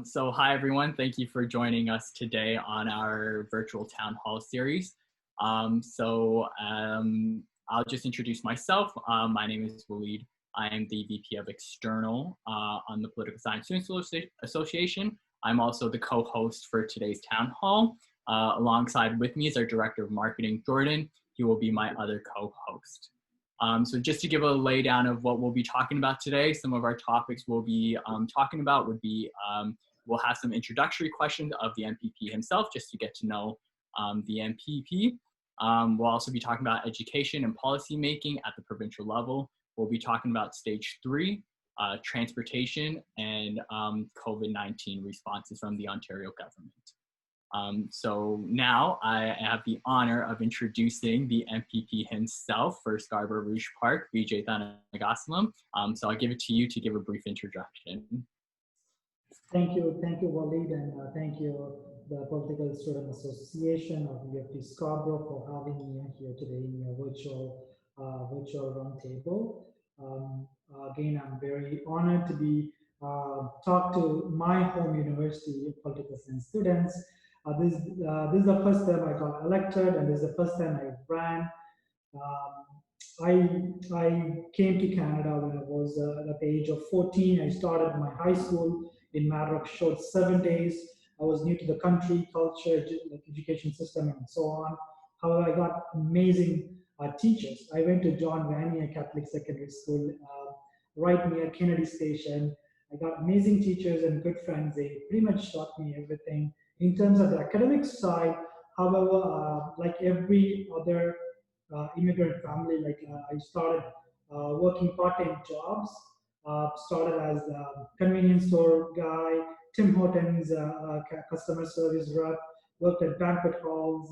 So hi everyone, thank you for joining us today on our virtual town hall series. I'll just introduce myself. My name is Waleed. I am the VP of External on the Political Science Students Association. I'm also the co-host for today's town hall. Alongside with me is our Director of Marketing, Jordan. He will be my other co-host. So just to give a laydown of what we'll be talking about today, some of our topics we'll be talking about would be, we'll have some introductory questions of the MPP himself, just to get to know the MPP. We'll also be talking about education and policy making at the provincial level. We'll be talking about stage 3, transportation, and COVID-19 responses from the Ontario government. So now I have the honor of introducing the MPP himself for Scarborough-Rouge Park, Vijay Thanigasalam. So I'll give it to you to give a brief introduction. Thank you, Waleed, and thank you, the Political Student Association of UFT Scarborough, for having me here today in your virtual roundtable. Again, I'm very honored to be talk to my home university political science students. This is the first time I got elected, and this is the first time I ran. I came to Canada when I was at the age of 14. I started my high school in matter of short 7 days. I was new to the country, culture, education system, and so on. However, I got amazing teachers. I went to John Vanier Catholic Secondary School, right near Kennedy Station. I got amazing teachers and good friends. They pretty much taught me everything. In terms of the academic side, however, like every other immigrant family, I started working part-time jobs. Started as a convenience store guy, Tim Hortons customer service rep, worked at banquet halls,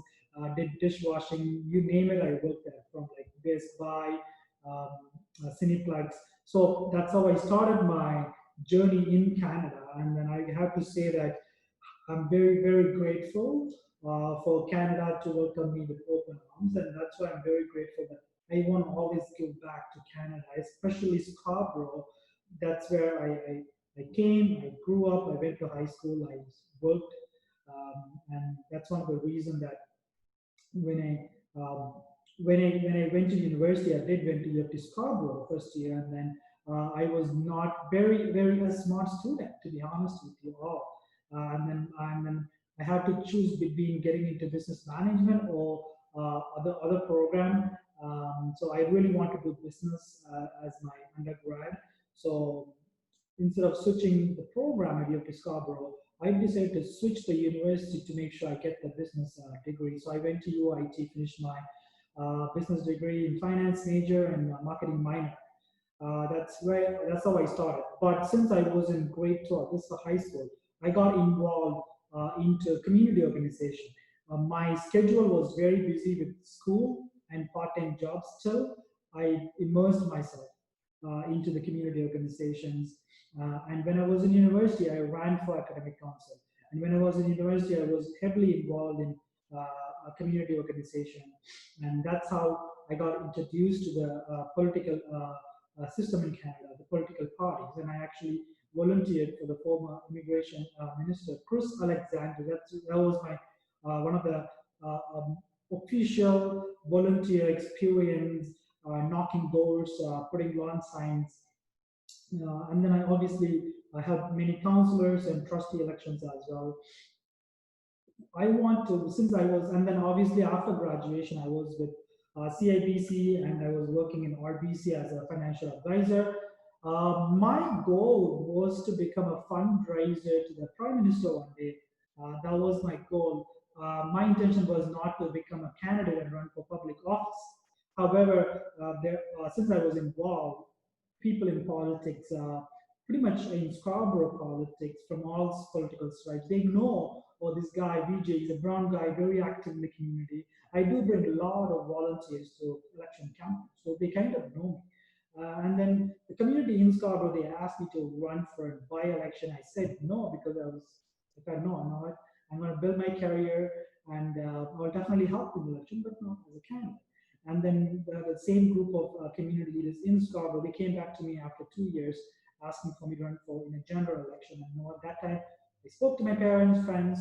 did dishwashing, you name it, I worked at, from like Best Buy, Cineplex. So that's how I started my journey in Canada. And then I have to say that I'm very, very grateful for Canada to welcome me with open arms. And that's why I'm very grateful that I want to always give back to Canada, especially Scarborough. That's where I came, I grew up, I went to high school, I worked. And that's one of the reasons that when I went to university, I did went to UFT Scarborough first year, and then I was not very a smart student, to be honest with you all. And then I had to choose between getting into business management or other program. So I really want to do business as my undergrad. So instead of switching the program at UFT Scarborough, I decided to switch the university to make sure I get the business degree. So I went to UIT, finished my business degree in finance major and marketing minor. That's how I started. But since I was in grade 12, this is the high school, I got involved into community organization. My schedule was very busy with school and part-time jobs. Still, I immersed myself into the community organizations. And when I was in university, I ran for academic council. And when I was in university, I was heavily involved in a community organization. And that's how I got introduced to the political system in Canada, the political parties. And I actually volunteered for the former immigration minister, Chris Alexander. That was my one of the official volunteer experience, knocking doors, putting lawn signs. And then I have many councillors and trustee elections as well. I want to, since I was, and then obviously after graduation, I was with CIBC and I was working in RBC as a financial advisor. My goal was to become a fundraiser to the Prime Minister one day. That was my goal. My intention was not to become a candidate and run for public office. However, since I was involved, people in politics, pretty much in Scarborough politics, from all political stripes, they know, oh, this guy, Vijay, is a brown guy, very active in the community. I do bring a lot of volunteers to election campaigns, so they kind of know me. And then the community in Scarborough, they asked me to run for a by-election. I said no, because if I know, I'm going to build my career, and I'll definitely help in the election, but not as a candidate. And then the same group of community leaders in Scarborough, they came back to me after 2 years asking for me to run for in a general election. And at that time, I spoke to my parents, friends,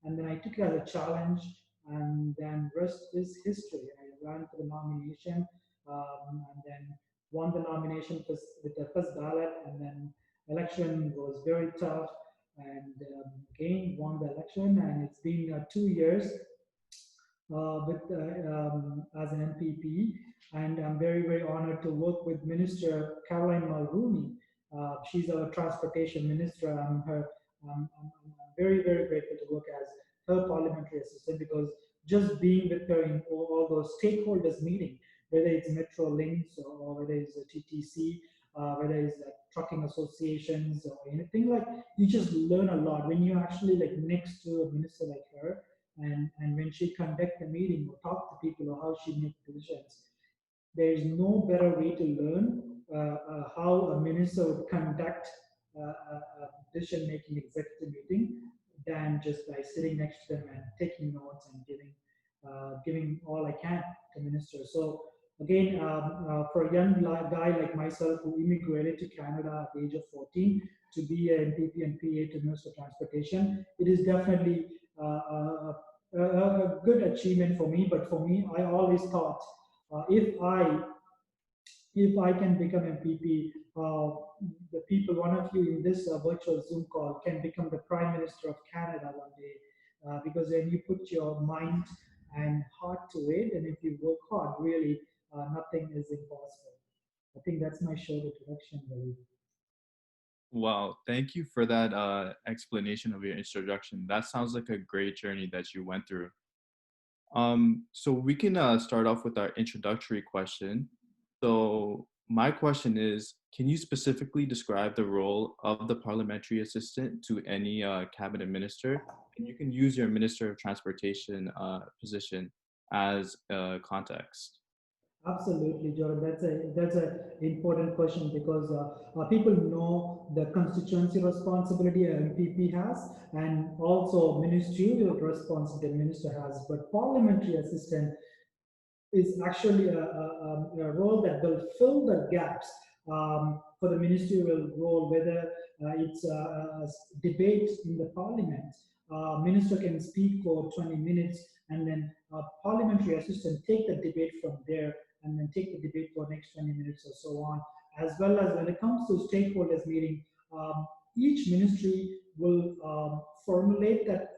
and then I took it as a challenge, and then rest is history. I ran for the nomination, and then won the nomination with the first ballot, and then election was very tough, and again won the election, and it's been 2 years as an MPP, and I'm very honored to work with Minister Caroline Mulrooney. She's our transportation minister. I'm very grateful to work as her parliamentary assistant because just being with her in all those stakeholders meeting, whether it's Metro Links or whether it's a TTC, whether it's trucking associations or anything, like you just learn a lot when you actually like next to a minister like her, and when she conduct a meeting or talk to people or how she makes decisions. There is no better way to learn how a minister would conduct a decision-making executive meeting than just by sitting next to them and taking notes and giving all I can to minister. So again, for a young guy like myself who immigrated to Canada at the age of 14 to be an MPP and PA to Minister of Transportation, it is definitely a good achievement for me. But for me, I always thought if I can become MPP, the people, one of you in this virtual Zoom call can become the Prime Minister of Canada one day, because when you put your mind and heart to it, and if you work hard, really, nothing is impossible. I think that's my short introduction, Waleed. Wow, thank you for that explanation of your introduction. That sounds like a great journey that you went through. So we can start off with our introductory question. So my question is, can you specifically describe the role of the parliamentary assistant to any cabinet minister? And you can use your Minister of Transportation position as context. Absolutely, Jordan. That's a important question because people know the constituency responsibility an MPP has, and also ministerial responsibility the minister has. But parliamentary assistant is actually a role that will fill the gaps for the ministerial role, whether it's a debate in the parliament. Minister can speak for 20 minutes, and then parliamentary assistant take the debate from there, and then take the debate for next 20 minutes or so on. As well as when it comes to stakeholders meeting, each ministry will formulate that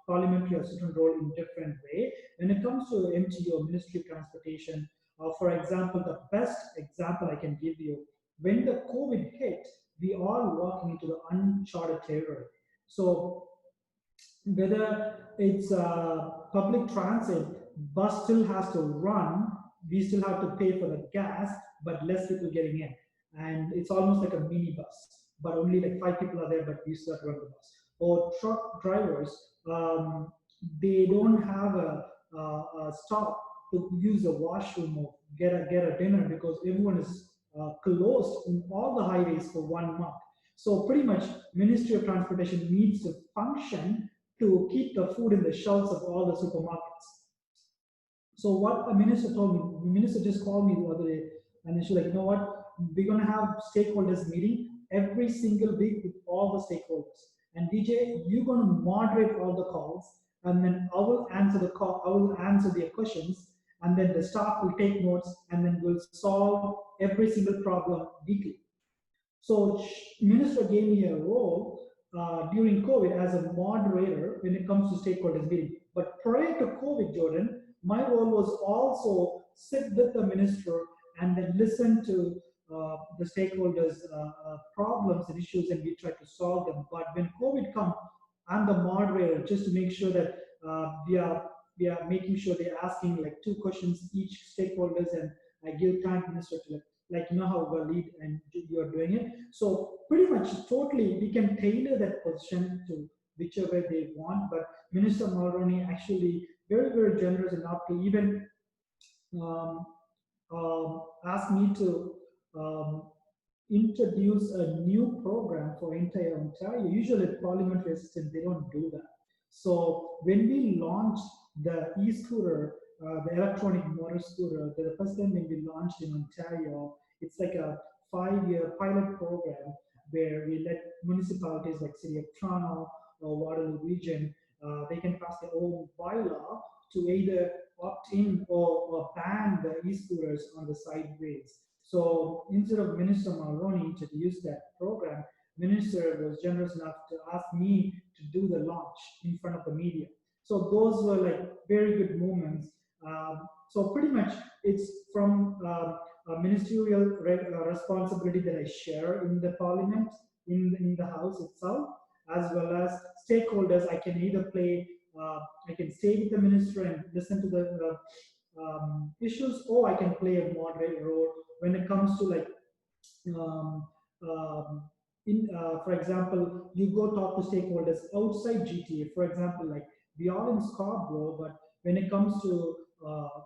parliamentary assistant role in different way. When it comes to MTO, Ministry of Transportation, for example, the best example I can give you, when the COVID hit, we are walking into the uncharted territory. So whether it's public transit, bus still has to run, we still have to pay for the gas, but less people getting in. And it's almost like a mini bus, but only like 5 people are there, but we still have to run the bus. Or truck drivers, they don't have a stop to use the washroom or get a dinner because everyone is closed in all the highways for 1 month. So pretty much Ministry of Transportation needs to function to keep the food in the shelves of all the supermarkets. So what the minister told me, the minister just called me the other day, and then she's like, you know what, we're gonna have stakeholders meeting every single week with all the stakeholders. And DJ, you're gonna moderate all the calls, and then I will answer the call, I will answer their questions, and then the staff will take notes, and then we'll solve every single problem weekly. So minister gave me a role during COVID as a moderator when it comes to stakeholders meeting. But prior to COVID, Jordan, my role was also sit with the minister and then listen to the stakeholders' problems and issues, and we try to solve them. But when COVID comes, I'm the moderator just to make sure that we are making sure they're asking like 2 questions each stakeholders, and I give time to minister to like you know how Waleed and you are doing it. So pretty much totally we can tailor that position to whichever they want. But Minister Mulrooney actually very generous enough to even um, ask me to introduce a new program for entire Ontario. Usually parliamentary assistant, they don't do that. So when we launched the e-scooter, the electronic motor scooter, the first time when we launched in Ontario, it's like a 5-year pilot program where we let municipalities like City of Toronto or Waterloo Region, they can pass their own bylaw to either opt in or ban the e-scooters on the sideways. So instead of Minister Mulroney introduced that program, Minister was generous enough to ask me to do the launch in front of the media. So those were like very good moments. So pretty much it's from a ministerial responsibility that I share in the parliament, in the house itself, as well as stakeholders. I can either play, I can stay with the minister and listen to the issues, or I can play a moderate role when it comes to like um, um, for example, you go talk to stakeholders outside GTA. For example, like we are in Scarborough, but when it comes to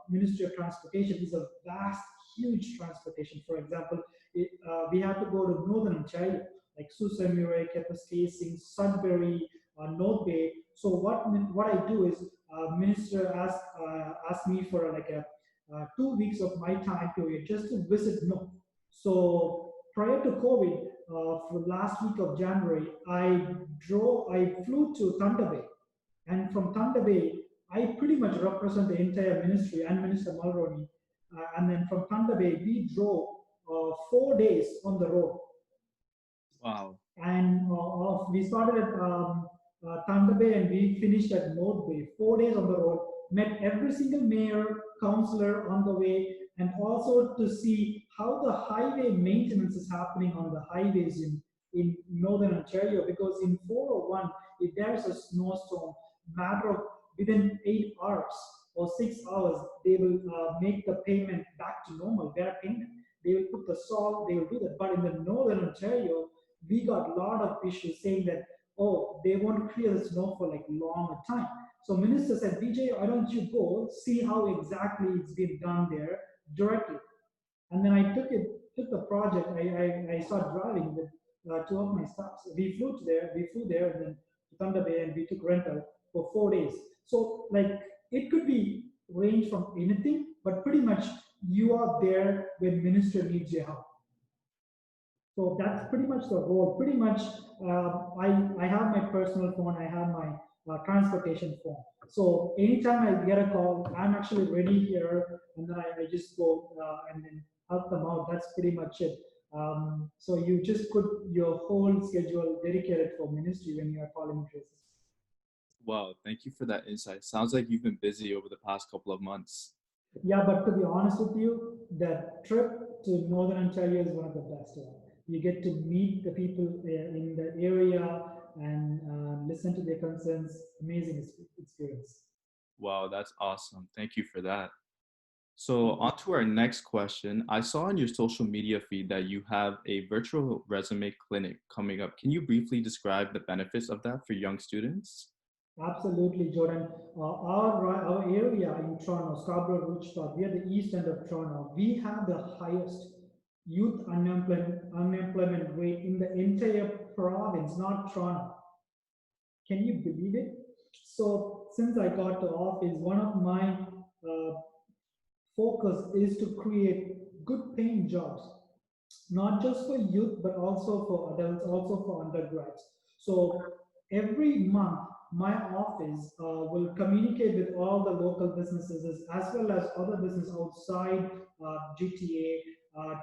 Ministry of Transportation, it's a vast, huge transportation. For example, we have to go to Northern Ontario, like Sault Ste. Marie, Kapuskasing, Sudbury, North Bay. So what I do is Minister asked me for like a 2 weeks of my time period just to visit North. So prior to COVID, for last week of January, I flew to Thunder Bay, and from Thunder Bay, I pretty much represent the entire ministry and Minister Mulroney. And then from Thunder Bay, we drove 4 days on the road. Wow. And we started at Thunder Bay and we finished at North Bay. 4 days on the road, met every single mayor, councillor on the way, and also to see how the highway maintenance is happening on the highways in Northern Ontario. Because in 401, if there's a snowstorm, matter of within 8 hours or 6 hours, they will make the payment back to normal, their payment. They will put the salt, they will do that. But in the Northern Ontario, we got a lot of issues saying that, oh, they won't clear the snow for like longer time. So minister said, Vijay, why don't you go see how exactly it's been done there directly? And then I took the project. I started driving with two of my staffs. We flew there, and then to Thunder Bay, and we took rental for 4 days. So like it could be range from anything, but pretty much you are there when minister needs your help. So that's pretty much the role. Pretty much, I have my personal phone. I have my transportation phone. So anytime I get a call, I'm actually ready here, and then I just go and then help them out. That's pretty much it. So you just put your whole schedule dedicated for ministry when you are parliamentary assistant. Wow, thank you for that insight. Sounds like you've been busy over the past couple of months. Yeah, but to be honest with you, that trip to Northern Ontario is one of the best ones. You get to meet the people in the area and listen to their concerns. Amazing experience. Wow, that's awesome. Thank you for that. So on to our next question. I saw on your social media feed that you have a virtual resume clinic coming up. Can you briefly describe the benefits of that for young students? Absolutely, Jordan. Our area in Toronto, Scarborough-Rouge, we are the east end of Toronto. We have the highest youth unemployment rate in the entire province, not Toronto. Can you believe it? So since I got to office, one of my focus is to create good paying jobs, not just for youth, but also for adults, also for undergrads. So every month, my office will communicate with all the local businesses as well as other business outside GTA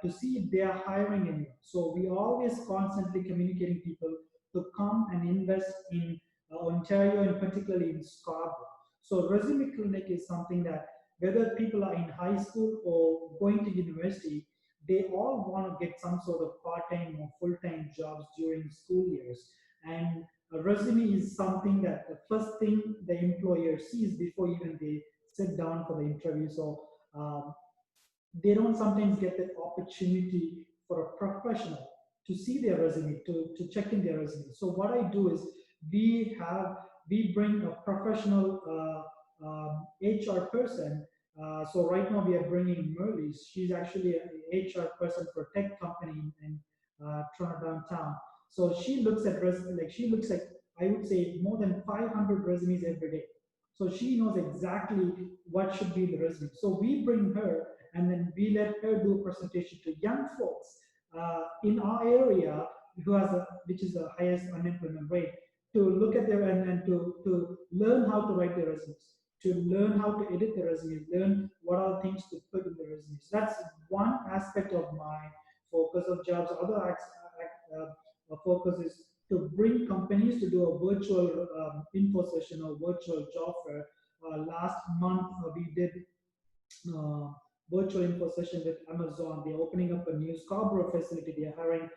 to see if they are hiring anyone. So we always constantly communicating people to come and invest in Ontario and particularly in Scarborough. So resume clinic is something that whether people are in high school or going to university, they all want to get some sort of part-time or full-time jobs during school years. And a resume is something that the first thing the employer sees before even they sit down for the interview. So they don't sometimes get that opportunity for a professional to see their resume, to check in their resume. So what I do is we bring a professional HR person. So right now we are bringing Merlis. She's actually an HR person for a tech company in Toronto downtown. So she looks at resume, like she looks at, I would say, more than 500 resumes every day. So she knows exactly what should be in the resume. So we bring her and then we let her do a presentation to young folks in our area which is the highest unemployment rate, to look at their and to learn how to write their resumes, to learn how to edit the resumes, learn what are things to put in the resumes. That's one aspect of my focus of jobs. Other focus is to bring companies to do a virtual info session or virtual job fair. Last month we did uh, virtual info session with Amazon. They're opening up a new Scarborough facility. They're hiring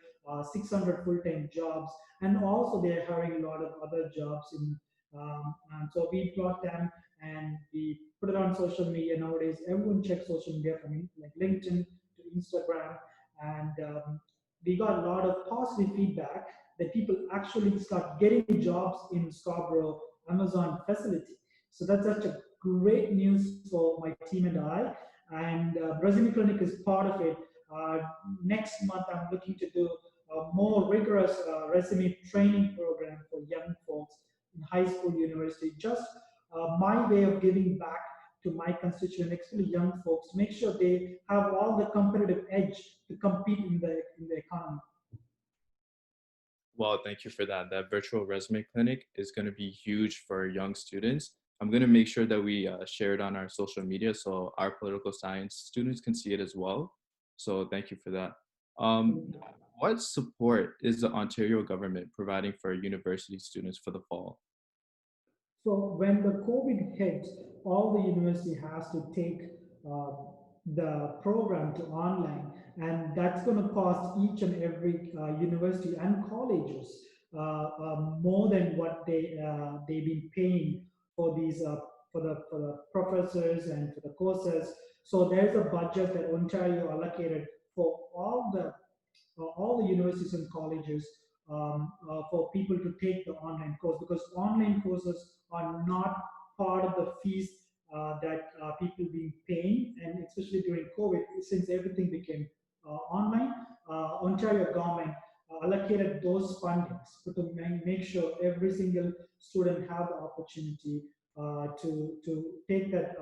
600 full-time jobs, and also they're hiring a lot of other jobs. And so we brought them and we put it on social media. Nowadays, everyone checks social media from like LinkedIn to Instagram, and we got a lot of positive feedback that people actually start getting jobs in Scarborough Amazon facility. So that's such a great news for my team and I. And Resume Clinic is part of it. Uh, Next month, I'm looking to do a more rigorous resume training program for young folks in high school, university. Just my way of giving back to my constituent, especially young folks, to make sure they have all the competitive edge to compete in the economy. Well, thank you for that. That virtual resume clinic is going to be huge for young students. I'm going to make sure that we share it on our social media so our political science students can see it as well. So thank you for that. What support is the Ontario government providing for university students for the fall? So when the COVID hit, all the university has to take uh, the program to online, and that's going to cost each and every university and colleges more than what they've been paying for these for the professors and for the courses. So there's a budget that Ontario allocated for all the universities and colleges for people to take the online course, because online courses are not part of the fees that people been paying, and especially during COVID, since everything became online, Ontario government allocated those fundings to make sure every single student have the opportunity to take that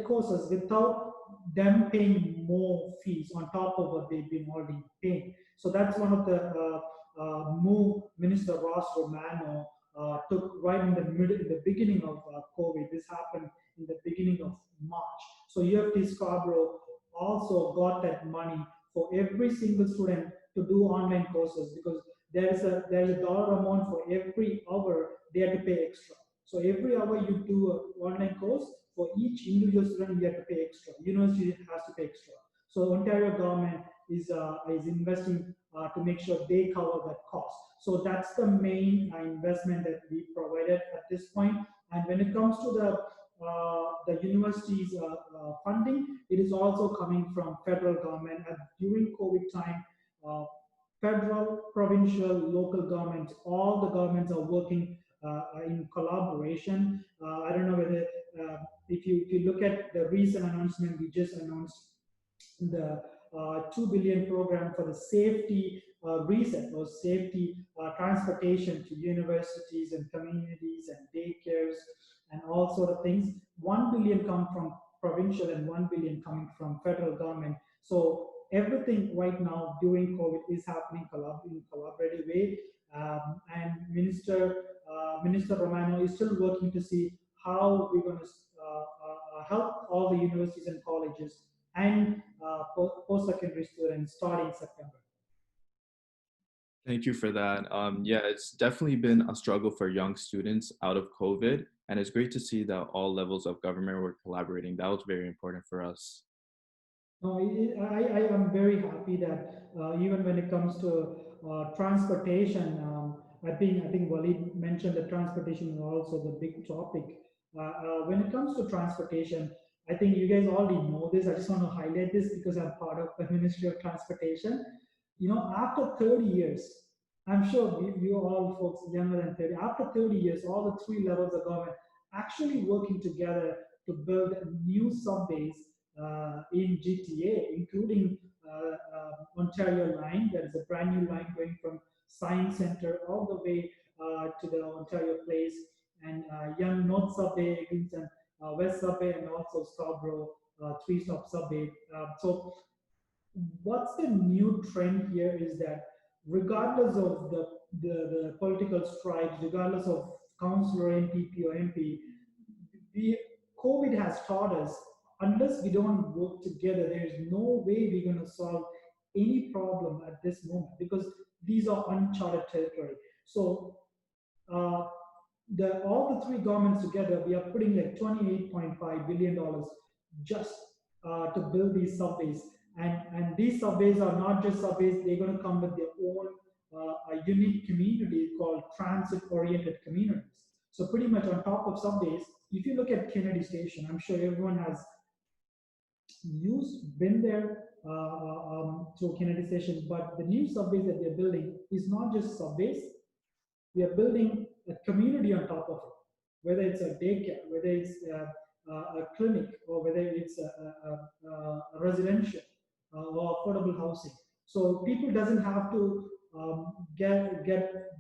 courses without them paying more fees on top of what they've been already paying. So that's one of the move Minister Ross Romano took right in the beginning of COVID. This happened in the beginning of March. So UFT Scarborough also got that money for every single student to do online courses, because there's a dollar amount for every hour they have to pay extra. So every hour you do an online course, for each individual student you have to pay extra. University has to pay extra. So Ontario government is investing to make sure they cover that cost. So that's the main investment that we provided at this point. And when it comes to the university's funding, it is also coming from federal government. And during COVID time, federal, provincial, local governments, all the governments are working in collaboration. I don't know whether if you look at the recent announcement, we just announced the 2 billion program for the safety reset or safety transportation to universities and communities and daycares and all sort of things. 1 billion come from provincial and 1 billion coming from federal government. So everything right now during COVID is happening in collaborative way. And Minister Romano is still working to see how we're going to help all the universities and colleges and post-secondary students starting September. Thank you for that. Yeah, it's definitely been a struggle for young students out of COVID, and it's great to see that all levels of government were collaborating. That was very important for us. I am very happy that even when it comes to transportation, I think Walid mentioned that transportation is also the big topic. When it comes to transportation, I think you guys already know this. I just want to highlight this because I'm part of the Ministry of Transportation. You know, after 30 years, I'm sure you all folks younger than 30, after 30 years, all the three levels of government actually working together to build new subways in GTA, including Ontario line. There is a brand new line going from Science Center all the way to the Ontario Place, and Young North Subway, Eglinton West Subway, and also Scarborough three-stop subway. So what's the new trend here is that regardless of the political stripes, regardless of councillor, MPP or MP, we, COVID has taught us, unless we don't work together, there is no way we're going to solve any problem at this moment, because these are uncharted territory. So uh, all the three governments together, we are putting like $28.5 billion just to build these subways. And these subways are not just subways, they're going to come with their own a unique community called transit-oriented communities. So pretty much on top of subways, if you look at Kennedy Station, I'm sure everyone has been there to Kennedy Station, but the new subways that they're building is not just subways, we are building a community on top of it, whether it's a daycare, whether it's a clinic, or whether it's a residential or affordable housing. So people doesn't have to they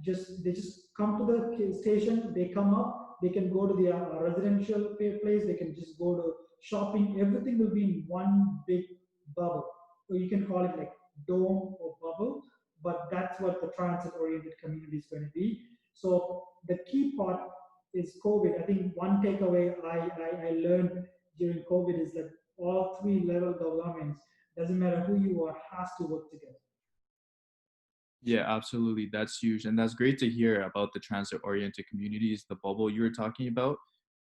just come to the station, they come up, they can go to the residential place, they can just go to shopping, everything will be in one big bubble. So you can call it like dome or bubble, but that's what the transit-oriented community is going to be. So the key part is COVID. I think one takeaway I learned during COVID is that all three level governments, doesn't matter who you are, has to work together. Yeah, absolutely. That's huge. And that's great to hear about the transit-oriented communities, the bubble you were talking about.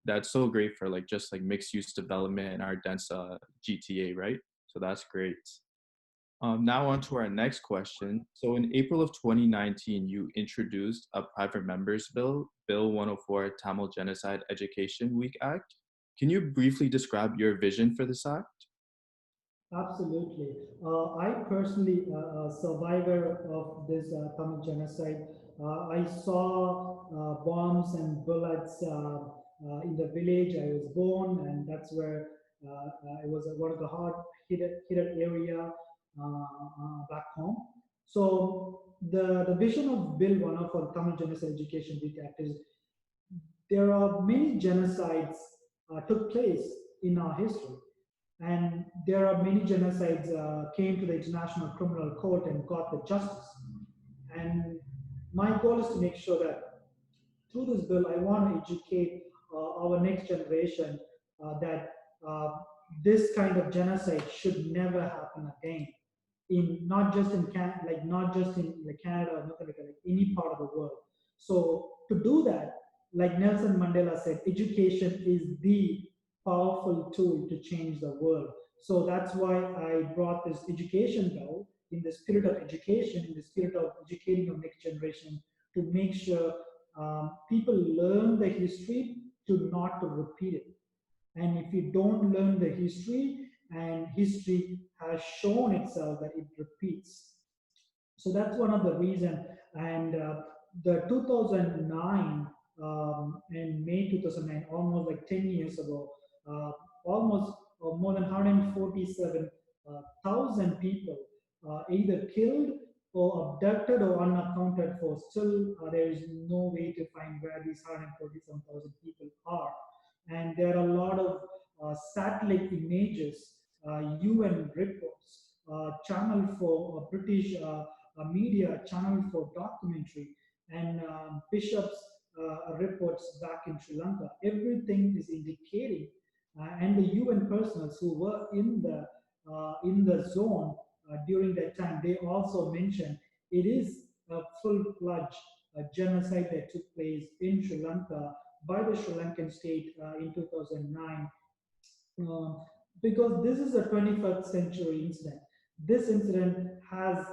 That's so great for like just like mixed use development in our dense GTA, right? So that's great. Now on to our next question. So in April of 2019, you introduced a private members bill, Bill 104, Tamil Genocide Education Week Act. Can you briefly describe your vision for this act? Absolutely. I personally, a survivor of this Tamil genocide, I saw bombs and bullets in the village I was born, and that's where it was one of the hard hit area back home. So the vision of Bill 104 Tamil Genocide Education Week Act is there are many genocides took place in our history, and there are many genocides came to the International Criminal Court and got the justice. And my goal is to make sure that through this bill, I want to educate our next generation that this kind of genocide should never happen again. In not just in not just in Canada or North America, like any part of the world. So to do that, like Nelson Mandela said, education is the powerful tool to change the world. So that's why I brought this education bill in the spirit of education, in the spirit of educating our next generation, to make sure people learn the history to not to repeat it. And if you don't learn the history, and history has shown itself that it repeats. So that's one of the reasons. And the 2009, in May 2009, almost like 10 years ago, almost more than 147,000 people either killed or abducted or unaccounted for. Still, there is no way to find where these 147,000 people are. And there are a lot of satellite images, UN reports, channel for British media, channel for documentary, and bishops' reports back in Sri Lanka. Everything is indicating, and the UN personnel who were in the zone during that time, they also mentioned it is a full-fledged genocide that took place in Sri Lanka by the Sri Lankan state in 2009, because this is a 21st century incident. This incident has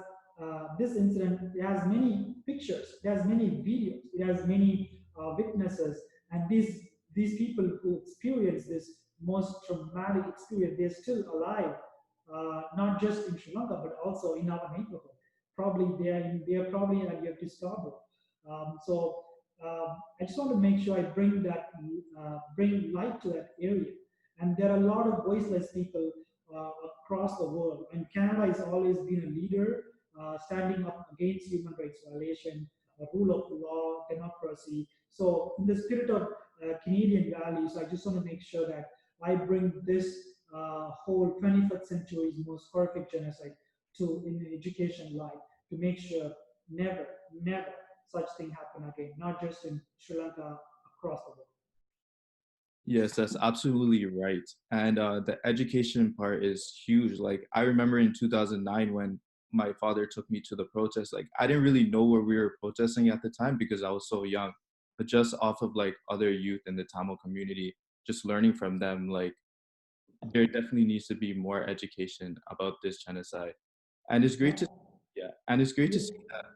many pictures, it has many videos, it has many witnesses, and these people who experience this most traumatic experience, they're still alive, not just in Sri Lanka but also in our neighborhood. Probably they are probably at your Scarborough. I just want to make sure I bring light to that area. And there are a lot of voiceless people across the world. And Canada has always been a leader, standing up against human rights violation, rule of law, democracy. So in the spirit of Canadian values, I just want to make sure that I bring this whole 21st century's most horrific genocide in the education life, to make sure never, never such thing happen again, not just in Sri Lanka, across the world. Yes, that's absolutely right. And the education part is huge. Like I remember in 2009 when my father took me to the protest, like I didn't really know where we were protesting at the time because I was so young. But just off of like other youth in the Tamil community, just learning from them, like there definitely needs to be more education about this genocide. And it's great to yeah, and it's great to Yeah. see that.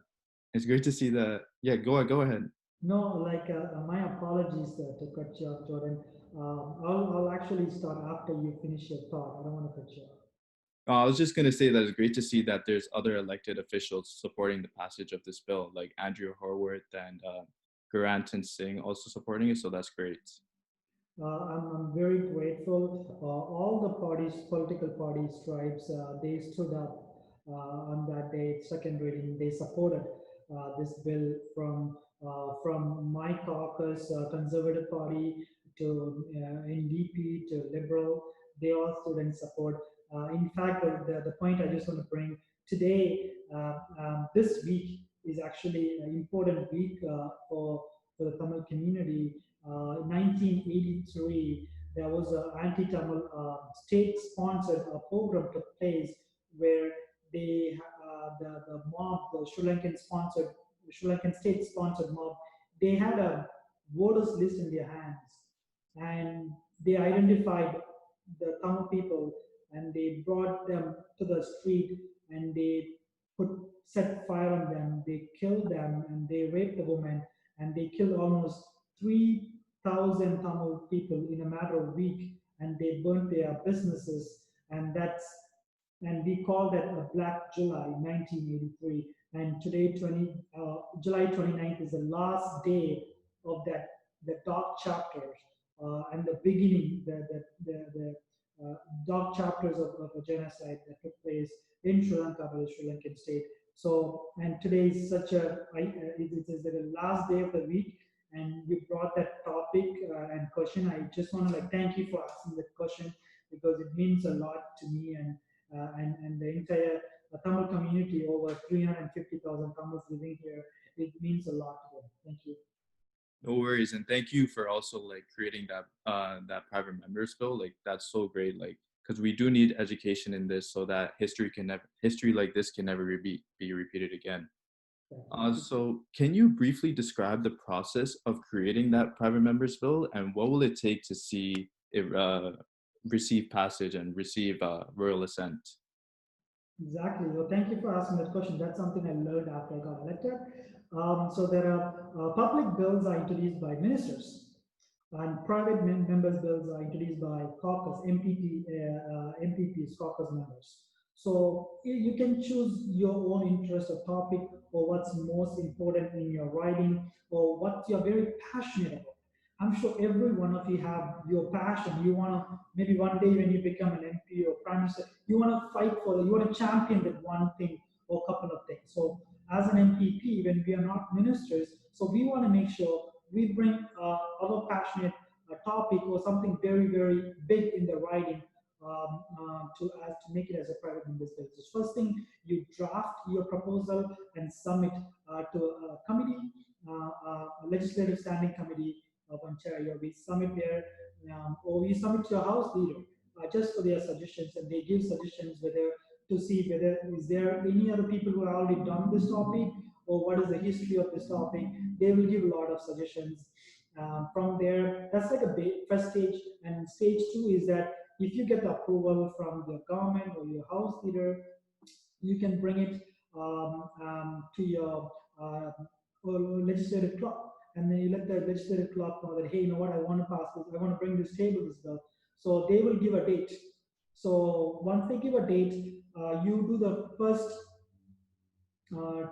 It's great to see that. Yeah, go ahead. No, like my apologies to cut you off, Jordan. I'll actually start after you finish your thought. I don't want to cut you off. I was just going to say that it's great to see that there's other elected officials supporting the passage of this bill, like Andrew Horwath and Garantan Singh also supporting it. So that's great. I'm very grateful. All the parties, political parties, tribes, they stood up on that day, second reading. They supported this bill from my caucus, Conservative Party, to NDP, to Liberal. They all stood in support. In fact, the point I just want to bring today, this week is actually an important week for the Tamil community. 1983, there was an anti-Tamil state-sponsored program took place where the mob, the Sri Lankan state-sponsored mob, they had a voters list in their hands, and they identified the Tamil people, and they brought them to the street, and they put set fire on them. They killed them, and they raped the woman, and they killed almost 3,000 Tamil people in a matter of a week, and they burnt their businesses, and that's and we call that a Black July, 1983. And today, July 29th is the last day of the dark chapters and the beginning, the dark chapters of a genocide that took place in Sri Lanka by the Sri Lankan state. So, and today is it is the last day of the week, and you brought that topic and question. I just want to like thank you for asking that question because it means a lot to me and the entire Tamil community, over 350,000 Tamils living here. It means a lot to them. Thank you. No worries, and thank you for also like creating that private members bill. Like that's so great. Like because we do need education in this so that history like this can never be repeated again. So can you briefly describe the process of creating that private members bill and what will it take to see it receive passage and receive royal assent? Exactly. Well, thank you for asking that question. That's something I learned after I got elected. So there are public bills are introduced by ministers, and private members' bills are introduced by caucus MPPs, caucus members. So you can choose your own interest or topic or what's most important in your writing or what you're very passionate about. I'm sure every one of you have your passion. You want to maybe one day when you become an MP or prime minister, you want to fight for, you want to champion that one thing or a couple of things. So as an MPP, when we are not ministers, so we want to make sure we bring our passionate topic or something very, very big in the writing to make it as a private member's bill. So first thing, you draft your proposal and submit to a committee, a legislative standing committee of Ontario. We submit there, or we submit to a house leader just for their suggestions, and they give suggestions whether to see whether is there any other people who have already done this topic or what is the history of this topic. They will give a lot of suggestions. From there, that's like a first stage, and stage two is that if you get the approval from the government or your house leader, you can bring it to your legislative club, and then you let the legislative club know that, hey, you know what, I want to pass this, I want to bring this table this bill. So they will give a date. So once they give a date, you do the first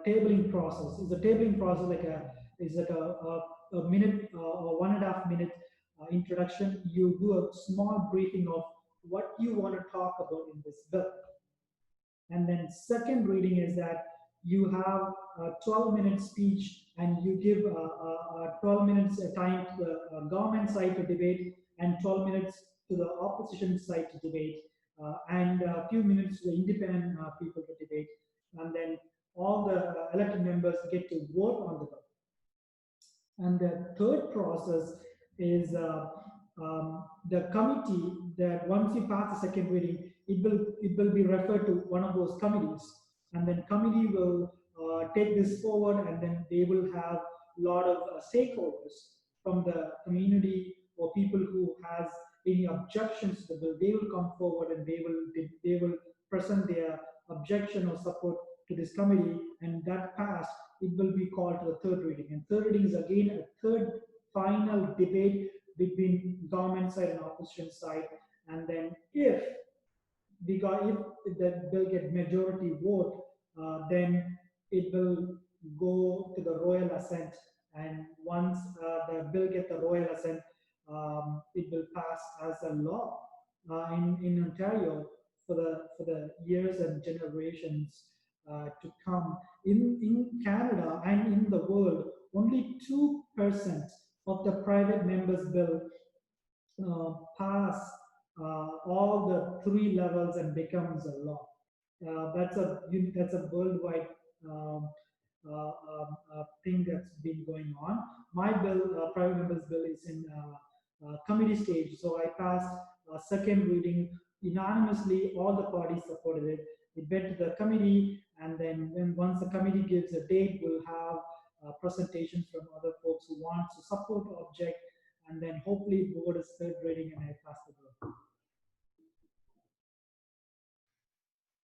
tabling process. Is a tabling process like a minute or 1.5 minute introduction. You do a small briefing of what you want to talk about in this bill. And then second reading is that you have a 12-minute speech and you give 12 minutes time to the government side to debate and 12 minutes to the opposition side to debate and a few minutes to the independent people to debate. And then all the elected members get to vote on the bill. And the third process is the committee that once you pass the second reading, it will be referred to one of those committees, and then committee will take this forward, and then they will have a lot of stakeholders from the community or people who has any objections to the bill. They will come forward and they will present their objection or support to this committee, and that passed, it will be called to the third reading. And third reading is again a third final debate between government side and opposition side. And then if if the bill get majority vote, then it will go to the royal assent. And once the bill get the royal assent, it will pass as a law in Ontario for the years and generations to come. In Canada and in the world, only 2% of the private members bill pass all the three levels and becomes a law. That's a worldwide thing that's been going on. My bill, private members bill, is in committee stage, so I passed second reading unanimously. All the parties supported it. It went to the committee, and then once the committee gives a date, we'll have presentations from other folks who want to support or object, and then hopefully go to third reading and I pass the bill.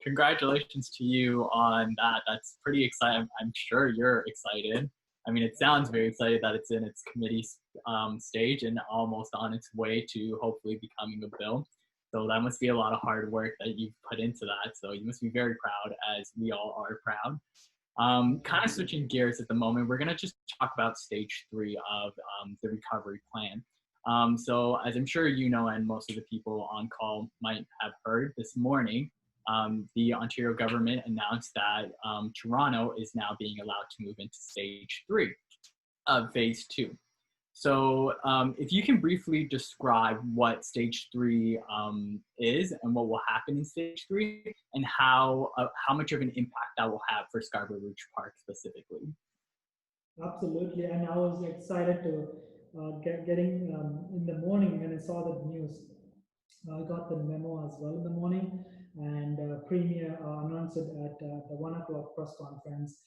Congratulations to you on that. That's pretty exciting. I'm sure you're excited. I mean, it sounds very excited that it's in its committee stage and almost on its way to hopefully becoming a bill. So that must be a lot of hard work that you've put into that. So you must be very proud, as we all are proud. Kind of switching gears at the moment, we're going to just talk about stage 3 of the recovery plan. So as I'm sure you know, and most of the people on call might have heard, this morning, the Ontario government announced that Toronto is now being allowed to move into stage 3 of phase 2. So if you can briefly describe what stage 3 is and what will happen in stage 3 and how much of an impact that will have for Scarborough-Rouge Park specifically. Absolutely, and I was excited to getting in the morning when I saw the news. I got the memo as well in the morning, and Premier announced it at the 1 o'clock press conference.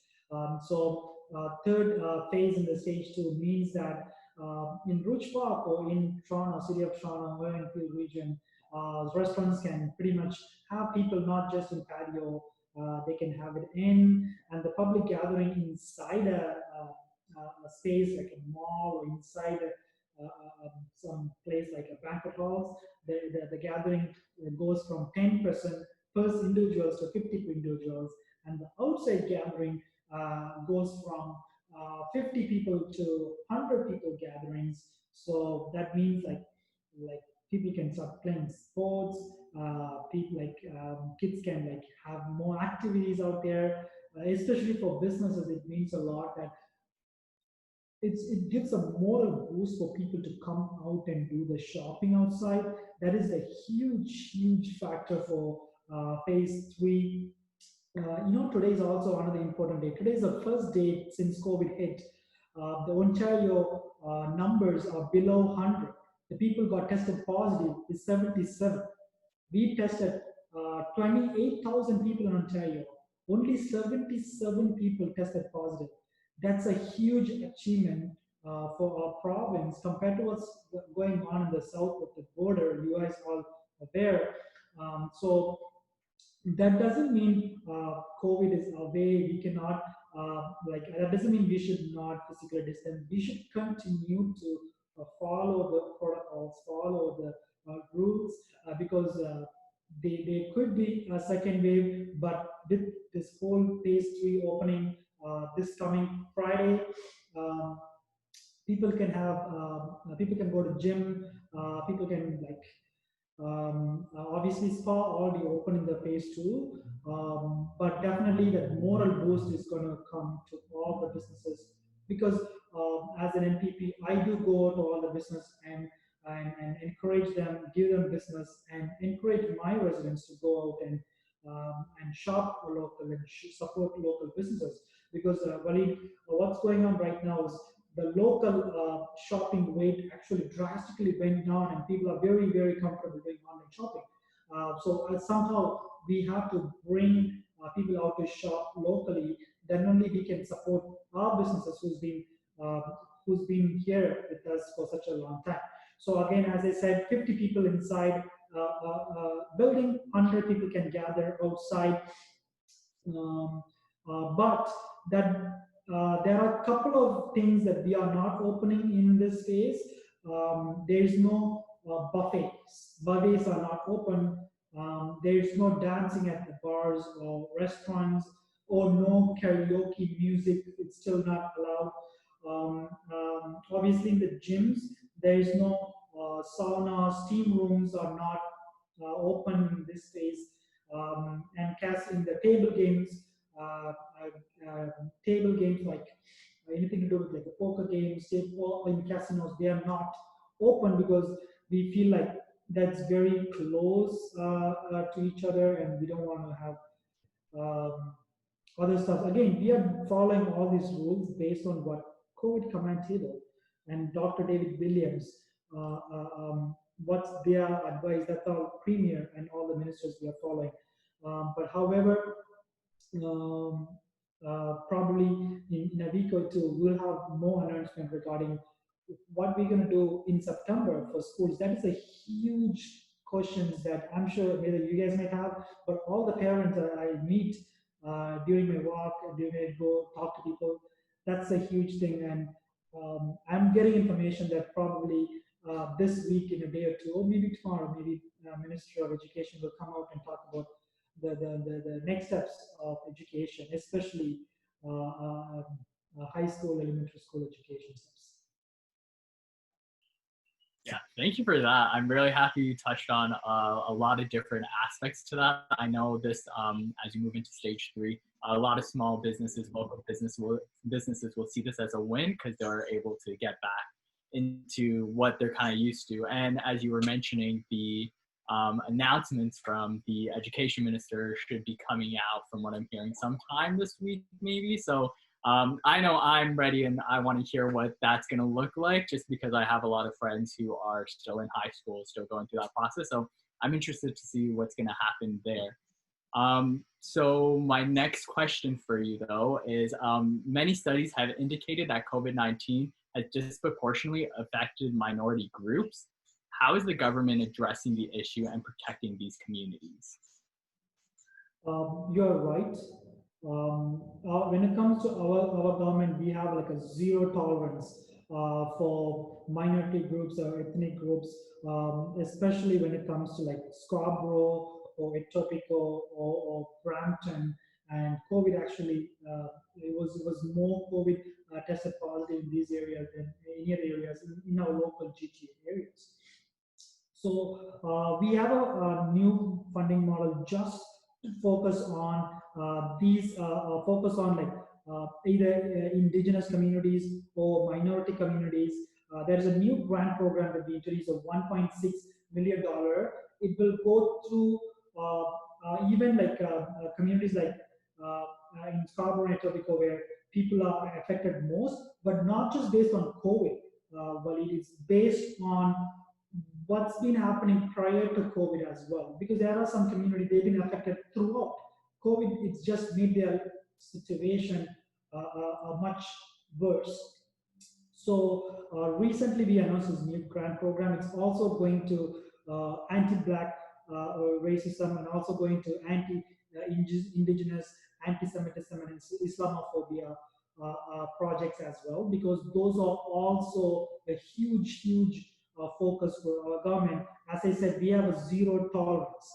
Third phase in the stage 2 means that in Rouge Park or in Toronto, city of Toronto, or in Peel region, restaurants can pretty much have people not just in patio, they can have it in, and the public gathering inside a space like a mall or inside some place like a banquet halls. The gathering goes from 10% first individuals to 50 individuals, and the outside gathering goes from 50 people to 100 people gatherings. So that means like people can start playing sports. People kids can have more activities out there. Especially for businesses, it means a lot that it gives a moral boost for people to come out and do the shopping outside. That is a huge factor for phase 3. Today is also another important day. Today is the first day since COVID hit. The Ontario numbers are below 100. The people got tested positive is 77. We tested 28,000 people in Ontario. Only 77 people tested positive. That's a huge achievement for our province compared to what's going on in the south of the border. You guys all are there. So that doesn't mean COVID is away. We cannot that doesn't mean we should not physically distance. We should continue to follow the protocols, follow the rules, because there could be a second wave. But with this whole phase 3 opening this coming Friday, people can go to gym. People can obviously spa already open in the phase 2, but definitely that moral boost is going to come to all the businesses, because as an MPP, I do go to all the business and encourage them, give them business, and encourage my residents to go out and and shop local and support local businesses. Because Walid, what's going on right now is the local shopping rate actually drastically went down, and people are very, very comfortable doing online shopping. So somehow we have to bring people out to shop locally. Then only we can support our businesses uh, who's been here with us for such a long time. So again, as I said, 50 people inside building, 100 people can gather outside. Um, but that there are a couple of things that we are not opening in this phase. There is no buffets. Buffets are not open. There is no dancing at the bars or restaurants, or no karaoke music. It's still not allowed. Obviously, in the gyms, there is no sauna. Steam rooms are not open in this phase. And casting the uh, table games like anything to do with like the poker games, in casinos, they are not open because we feel like that's very close to each other, and we don't want to have um, other stuff. Again, we are following all these rules based on what COVID command table and Dr. David Williams, what's their advice. That's our premier and all the ministers we are following. But however, um, probably in a week or two, we'll have more announcement regarding what we're going to do in September for schools. That is a huge question that I'm sure either you guys may have, but all the parents that I meet during my walk, during I go talk to people, that's a huge thing. And I'm getting information that probably this week, in a day or two, or maybe tomorrow, maybe Ministry of Education will come out and talk about the next steps of education, especially high school, elementary school education steps. Yeah, thank you for that. I'm really happy you touched on a lot of different aspects to that. I know this, as you move into stage 3, a lot of small businesses, local businesses will see this as a win because they're able to get back into what they're kind of used to. And as you were mentioning, the announcements from the education minister should be coming out, from what I'm hearing, sometime this week, maybe. So I know I'm ready, and I want to hear what that's going to look like, just because I have a lot of friends who are still in high school, still going through that process. So I'm interested to see what's going to happen there. So my next question for you, though, is many studies have indicated that COVID-19 has disproportionately affected minority groups. How is the government addressing the issue and protecting these communities? You're right. When it comes to our government, we have like a zero tolerance for minority groups or ethnic groups, especially when it comes to like Scarborough or Etobicoke or Brampton. And COVID actually, it was more COVID tested positive in these areas than any other areas in our local GTA areas. So we have a new funding model just to focus on focus on like either indigenous communities or minority communities. There is a new grant program that we introduced of $1.6 million. It will go through even like communities like in Scarborough and Etobicoke, where people are affected most, but not just based on COVID. But it is based on what's been happening prior to COVID as well, because there are some communities they've been affected throughout. COVID, it's just made their situation much worse. So recently we announced this new grant program. It's also going to anti-black racism, and also going to anti-indigenous, anti-Semitism, and Islamophobia projects as well, because those are also a huge, huge focus for our government. As I said, we have a zero tolerance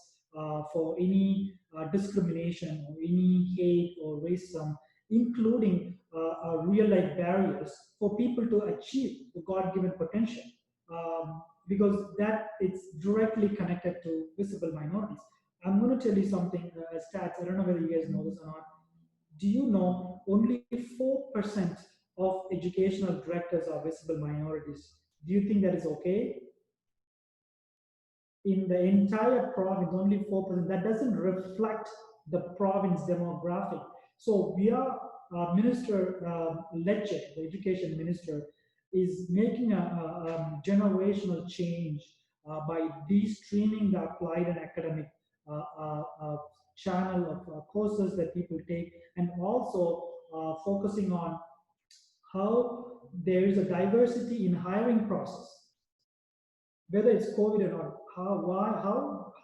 for any discrimination or any hate or racism, including real life barriers for people to achieve the God-given potential, because that it's directly connected to visible minorities. I'm going to tell you something, stats. I don't know whether you guys know this or not. Do you know only 4% of educational directors are visible minorities? Do you think that is okay? in the entire province, only 4%. That doesn't reflect the province demographic. So we are, Minister Lecce, the education minister, is making a generational change by de-streaming the applied and academic channel of courses that people take, and also focusing on how there is a diversity in hiring process, whether it's COVID or not.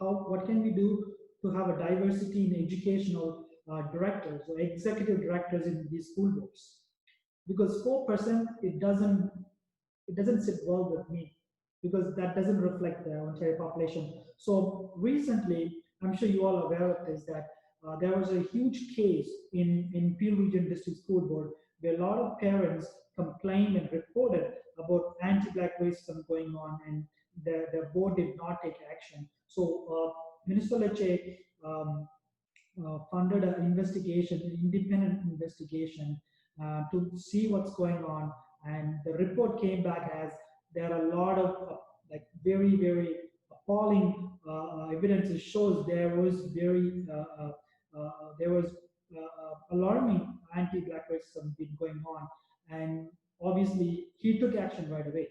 What can we do to have a diversity in educational directors or executive directors in these school boards? Because 4%, it doesn't sit well with me, because that doesn't reflect the entire population. So recently, I'm sure you all are aware of this, that there was a huge case in Peel Region District School Board where a lot of parents complained and reported about anti-black racism going on, and the board did not take action. So Minister Lecce funded an investigation, an independent investigation to see what's going on. And the report came back as there are a lot of like very, very appalling evidence that shows there was alarming anti-black racism been going on. And obviously, he took action right away.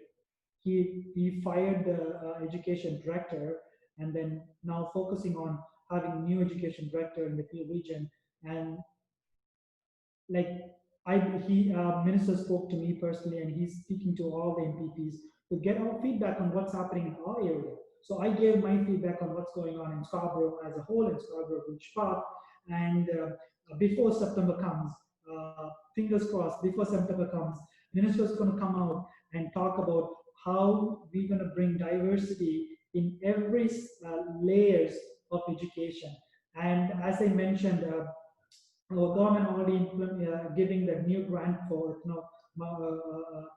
He fired the education director, and then now focusing on having new education director in the Peel region. And like he minister spoke to me personally, and he's speaking to all the MPPs to get our feedback on what's happening in our area. So I gave my feedback on what's going on in Scarborough as a whole, in Scarborough-Rouge Park, and before September comes, fingers crossed, before September comes, minister's going to come out and talk about how we're going to bring diversity in every layers of education. And as I mentioned, our government already giving the new grant for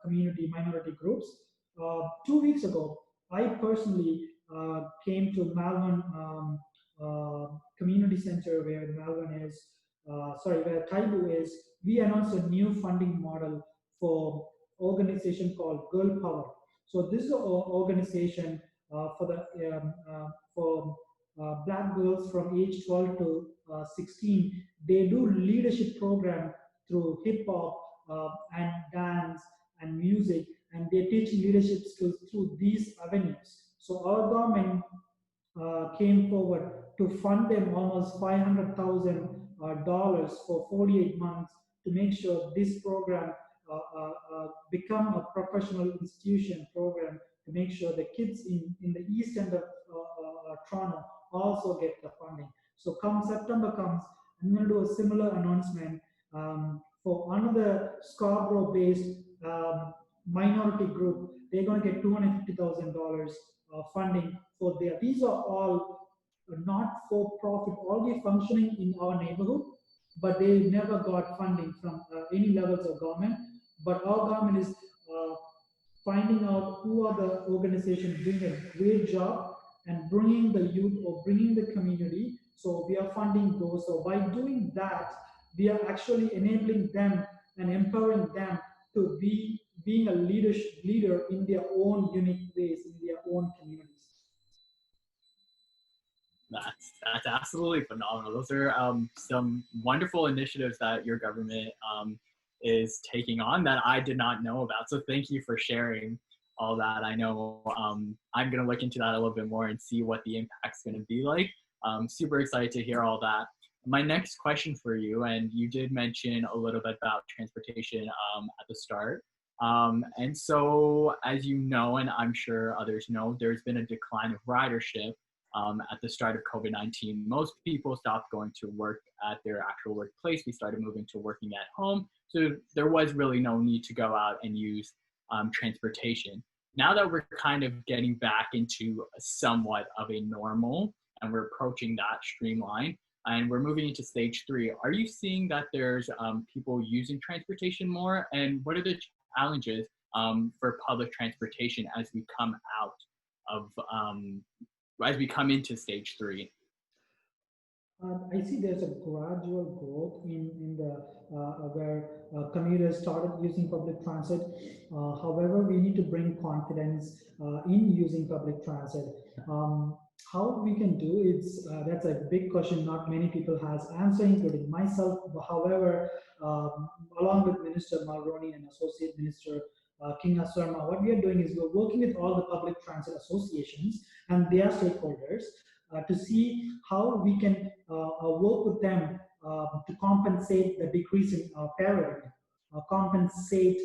community minority groups. 2 weeks ago, I personally came to Malvern Community Center, where Malvern is, where Taibu is. We announced a new funding model for organization called Girl Power. So this is an organization for black girls from age 12 to 16. They do leadership program through hip hop and dance and music, and they teach leadership skills through these avenues. So our government came forward to fund them almost $500,000 for 48 months to make sure this program become a professional institution program, to make sure the kids in the east end of Toronto also get the funding. So come September comes, I'm going to do a similar announcement for another Scarborough-based minority group. They're going to get $250,000 funding for their. These are all not for profit, already functioning in our neighborhood, but they never got funding from any levels of government. But our government is finding out who are the organizations doing a great job and bringing the youth or bringing the community. So we are funding those. So by doing that, we are actually enabling them and empowering them to be being a leader in their own unique ways, in their own communities. That's absolutely phenomenal. Those are some wonderful initiatives that your government is taking on that I did not know about. So thank you for sharing all that. I know I'm going to look into that a little bit more and see what the impact's going to be like. Super excited to hear all that. My next question for you, and you did mention a little bit about transportation at the start. And so, as you know, and I'm sure others know, there's been a decline of ridership at the start of COVID-19. Most people stopped going to work at their actual workplace. We started moving to working at home. So there was really no need to go out and use transportation. Now that we're kind of getting back into somewhat of a normal and we're approaching that streamline and we're moving into stage 3, are you seeing that there's people using transportation more? And what are the challenges for public transportation as we come out of as we come into stage 3? I see there's a gradual growth in the where commuters started using public transit. However, we need to bring confidence in using public transit. Um, how we can do it's that's a big question. Not many people has answer, including myself. However, along with Minister Malroney and Associate Minister King Aswarma, what we are doing is we're working with all the public transit associations and their stakeholders to see how we can work with them to compensate the decrease in fare revenue, compensate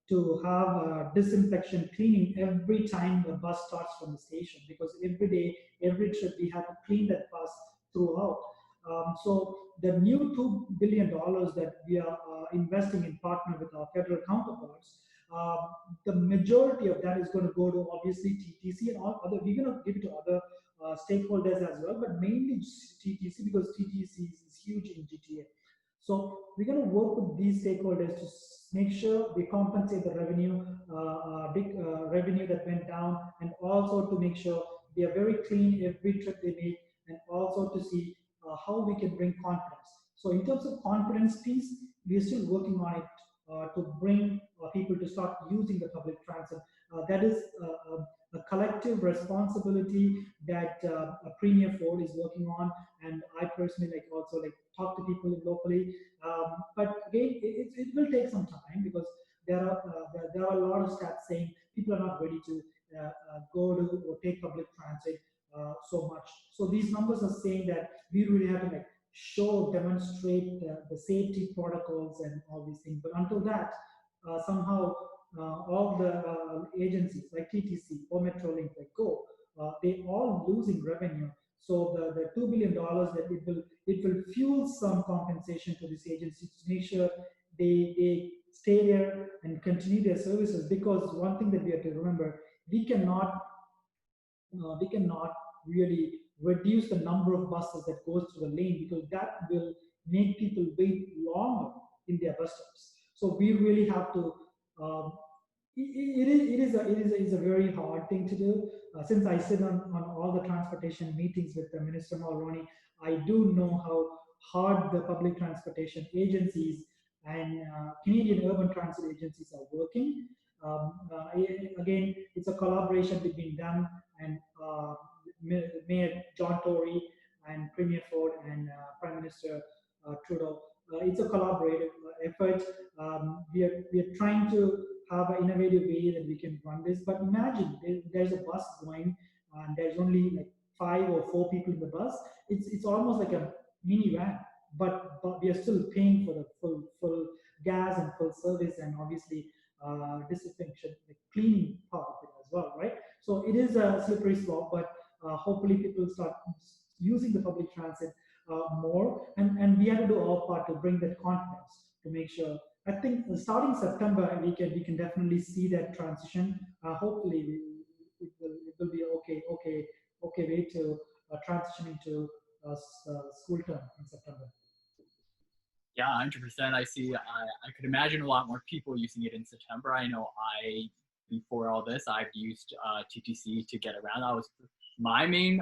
to have disinfection cleaning every time the bus starts from the station, because every day, every trip, we have to clean that bus throughout. So the new $2 billion that we are investing in partner with our federal counterparts, um, the majority of that is going to go to obviously TTC and all other. We're going to give it to other stakeholders as well, but mainly TTC, because TTC is huge in GTA. So we're going to work with these stakeholders to make sure we compensate the big revenue that went down, and also to make sure they are very clean every trip they make, and also to see how we can bring confidence. So in terms of confidence piece, we are still working on it to bring people to start using the public transit. That is a collective responsibility that Premier Ford is working on, and I personally also talk to people locally. But again, it will take some time, because there are a lot of stats saying people are not ready to go to or take public transit so much. So these numbers are saying that we really have to demonstrate the safety protocols and all these things. But until that, somehow all the agencies like TTC or Metrolink, like Go, they all losing revenue. So the $2 billion that it will fuel some compensation to these agencies to make sure they stay there and continue their services. Because one thing that we have to remember, we cannot really reduce the number of buses that goes through the lane, because that will make people wait longer in their bus stops. So we really have to. Um, it is a very hard thing to do. Since I sit on all the transportation meetings with the Minister Malroney, I do know how hard the public transportation agencies and Canadian urban transit agencies are working. Again, it's a collaboration between them and Mayor John Tory and Premier Ford and Prime Minister Trudeau. It's a collaborative effort. We are trying to have an innovative way that we can run this. But imagine there's a bus going and there's only like 5 or 4 people in the bus. It's almost like a minivan, but we are still paying for the full gas and full service, and obviously disinfection, the cleaning part of it as well, right? So it is a slippery slope, but hopefully people start using the public transit more, and we have to do our part to bring that confidence to make sure. I think starting September, we can definitely see that transition. Hopefully, it will be okay way to transition into school term in September. Yeah, 100%. I see. I could imagine a lot more people using it in September. I know before all this, I've used TTC to get around. That was my main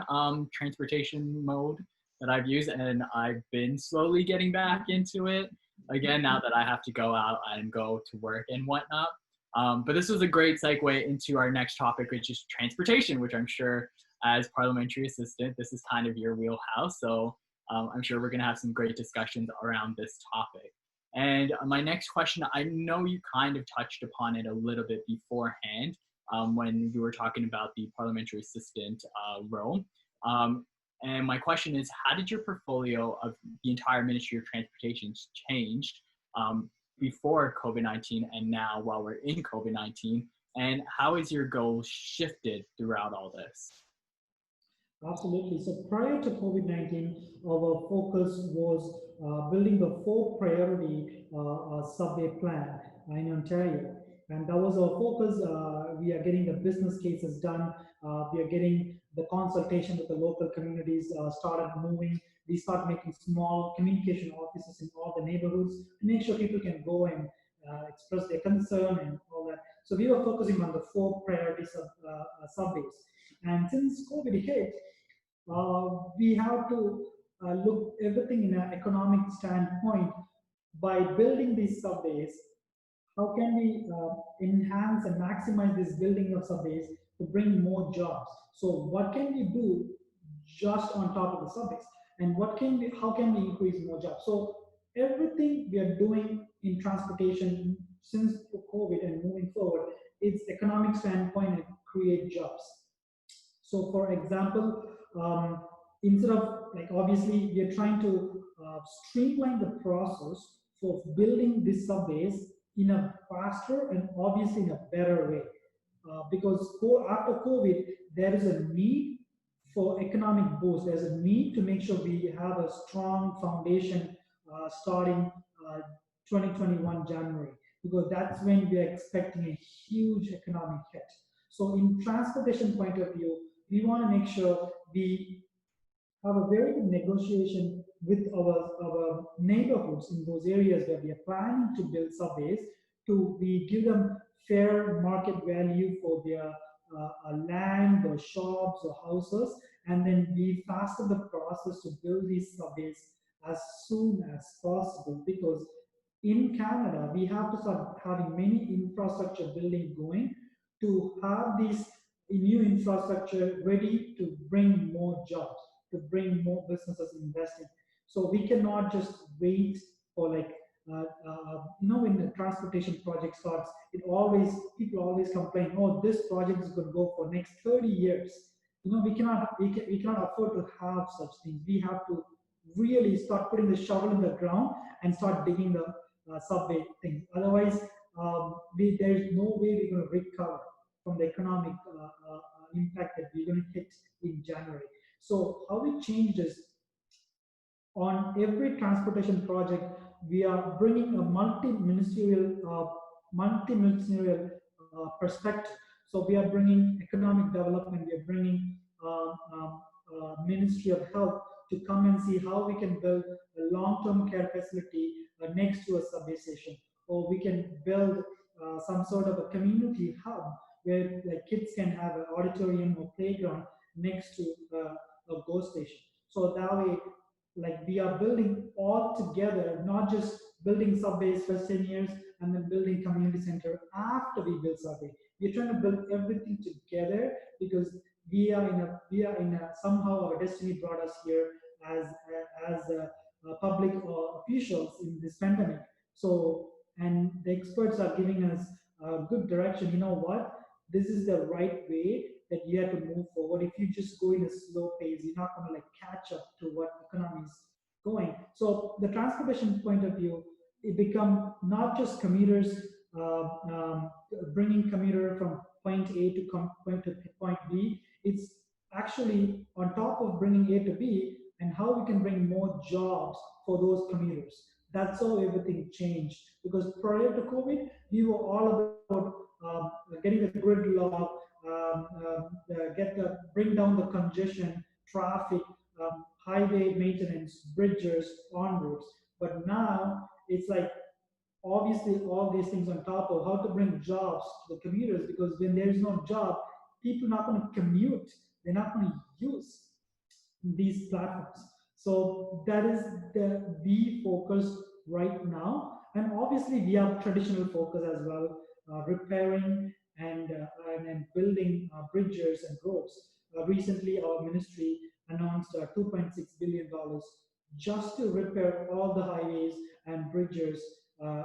transportation mode that I've used, and I've been slowly getting back into it again now that I have to go out and go to work and whatnot. But this was a great segue into our next topic, which is transportation, which I'm sure as parliamentary assistant, this is kind of your wheelhouse. So I'm sure we're going to have some great discussions around this topic. And my next question, I know you kind of touched upon it a little bit beforehand when you were talking about the parliamentary assistant role. And my question is, how did your portfolio of the entire Ministry of Transportation change before COVID-19 and now while we're in COVID-19? And how has your goals shifted throughout all this? Absolutely. So prior to COVID-19, our focus was building the 4 priority subway plan in Ontario. And that was our focus. We are getting the business cases done. We are getting the consultation with the local communities started moving. We start making small communication offices in all the neighborhoods to make sure people can go and express their concern and all that. So we were focusing on the 4 priorities of subways. And since COVID hit, we have to look everything in an economic standpoint. By building these subways, how can we enhance and maximize this building of subways to bring more jobs? So what can we do just on top of the subways? And how can we increase more jobs? So everything we are doing in transportation since COVID and moving forward, it's economic standpoint and create jobs. So, for example, instead of like obviously we are trying to streamline the process for building these subways in a faster and obviously in a better way. Because after COVID, there is a need for economic boost. There's a need to make sure we have a strong foundation starting 2021 January, because that's when we are expecting a huge economic hit. So, in transportation point of view, we want to make sure we have a very good negotiation with our neighborhoods in those areas where we are planning to build subways, to we give them fair market value for their land or shops or houses, and then we fasten the process to build these subways as soon as possible, because in Canada we have to start having many infrastructure building going to have these new infrastructure ready to bring more jobs, to bring more businesses investing. So we cannot just wait for like when the transportation project starts, people always complain, oh, this project is going to go for next 30 years. We cannot afford to have such things. We have to really start putting the shovel in the ground and start digging the subway things. Otherwise, there's no way we're going to recover from the economic impact that we're going to hit in January. So how we change this, on every transportation project, we are bringing a multi-ministerial perspective. So we are bringing economic development, we are bringing Ministry of Health to come and see how we can build a long-term care facility next to a subway station, or we can build some sort of a community hub where like kids can have an auditorium or playground next to a GO station. So that way, like we are building all together, not just building subways for 10 years and then building community center after we build subway. We're trying to build everything together, because somehow our destiny brought us here as public officials in this pandemic. So, and the experts are giving us good direction. You know what? This is the right way that you have to move forward. If you just go in a slow pace, you're not going to like catch up to what economy is going. So the transportation point of view, it become not just commuters bringing commuter from point A to point to point B. It's actually on top of bringing A to B, and how we can bring more jobs for those commuters. That's how everything changed. Because prior to COVID, we were all about getting the gridlock, bring down the congestion, traffic, highway maintenance, bridges, on roads. But now it's like obviously all these things on top of how to bring jobs to the commuters, because when there is no job, people are not going to commute. They're not going to use these platforms. So that is the focus right now. And obviously we have traditional focus as well, repairing and building bridges and roads. Recently, our ministry announced $2.6 billion just to repair all the highways and bridges